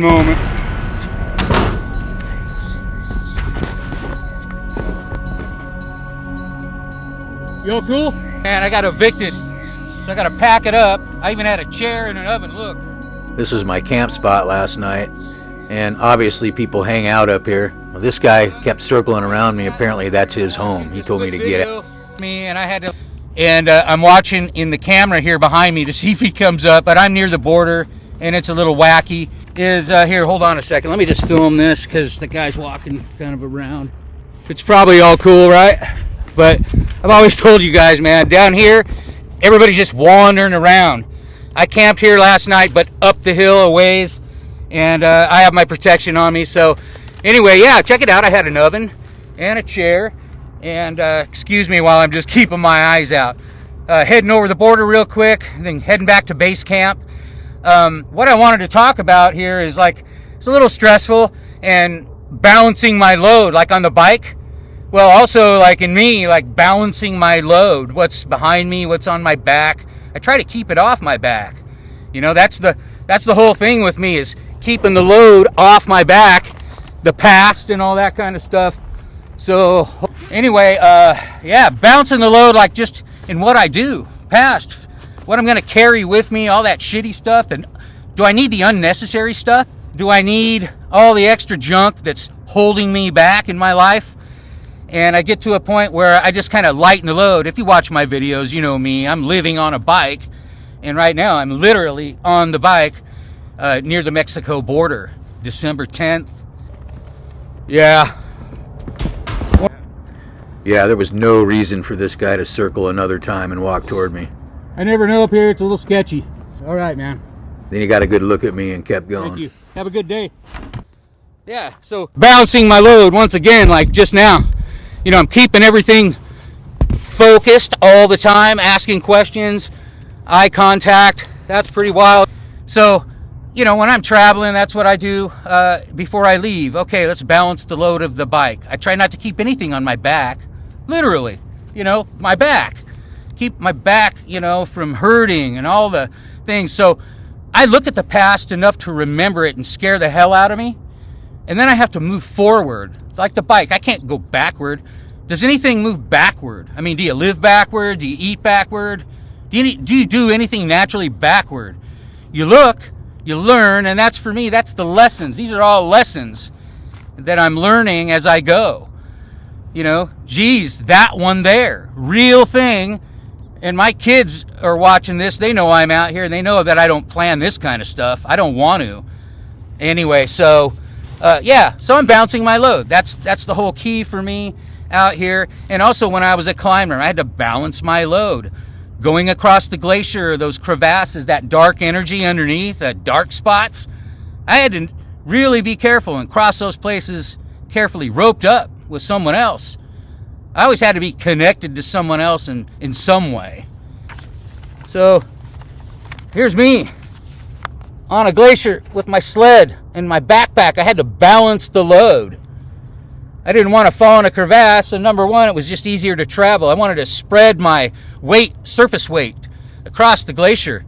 moment. You all cool? Man, I got evicted, so I got to pack it up. I even had a chair and an oven. Look. This was my camp spot last night, and obviously people hang out up here. Well, this guy kept circling around me. Apparently that's his home. He told me to get it. I'm watching in the camera here behind me to see if he comes up, but I'm near the border, and it's a little wacky. Here, hold on a second. Let me just film this because the guy's walking kind of around. It's probably all cool, right? But I've always told you guys, man, down here, everybody's just wandering around. I camped here last night, but up the hill a ways, and I have my protection on me. So anyway, yeah, check it out. I had an oven and a chair, and excuse me while I'm just keeping my eyes out. Heading over the border real quick, and then heading back to base camp. What I wanted to talk about here is, like, it's a little stressful, and balancing my load, like on the bike. Well, also, like in me, like balancing my load, what's behind me, what's on my back. I try to keep it off my back. You know, that's the whole thing with me, is keeping the load off my back, the past and all that kind of stuff. So anyway, yeah, balancing the load, like just in what I do, past, what I'm going to carry with me, all that shitty stuff. And do I need the unnecessary stuff? Do I need all the extra junk that's holding me back in my life? And I get to a point where I just kind of lighten the load. If you watch my videos, you know me. I'm living on a bike. And right now, I'm literally on the bike near the Mexico border. December 10th. Yeah. Yeah, there was no reason for this guy to circle another time and walk toward me. I never know up here. It's a little sketchy. All right, man. Then he got a good look at me and kept going. Thank you. Have a good day. Yeah, so balancing my load once again, like just now. You know, I'm keeping everything focused all the time, asking questions, eye contact. That's pretty wild. So, you know, when I'm traveling, that's what I do before I leave. Okay, let's balance the load of the bike. I try not to keep anything on my back, literally, you know, my back. Keep my back, you know, from hurting and all the things. So I look at the past enough to remember it and scare the hell out of me. And then I have to move forward. Like the bike, I can't go backward. Does anything move backward? I mean, do you live backward? Do you eat backward? Do you do anything naturally backward? You look, you learn, and that's, for me, that's the lessons. These are all lessons that I'm learning as I go. You know, geez, that one there, real thing. And my kids are watching this. They know I'm out here. They know that I don't plan this kind of stuff. I don't want to. Anyway, so yeah, so I'm balancing my load. That's the whole key for me out here. And also, when I was a climber, I had to balance my load. Going across the glacier, those crevasses, that dark energy underneath, that dark spots, I had to really be careful and cross those places carefully, roped up with someone else. I always had to be connected to someone else in some way. So here's me on a glacier with my sled and my backpack. I had to balance the load. I didn't want to fall in a crevasse, so number one, it was just easier to travel. I wanted to spread my weight, surface weight, across the glacier.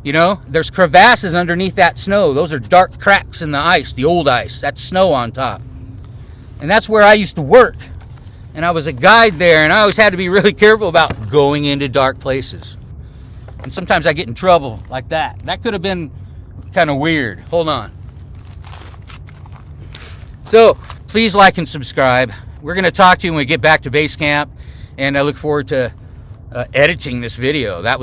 You know, there's crevasses underneath that snow. Those are dark cracks in the ice, the old ice. That's snow on top. And that's where I used to work. And I was a guide there, and I always had to be really careful about going into dark places. And sometimes I get in trouble like that. That could have been kind of weird. Hold on. So please like and subscribe. We're going to talk to you when we get back to base camp, and I look forward to editing this video. That was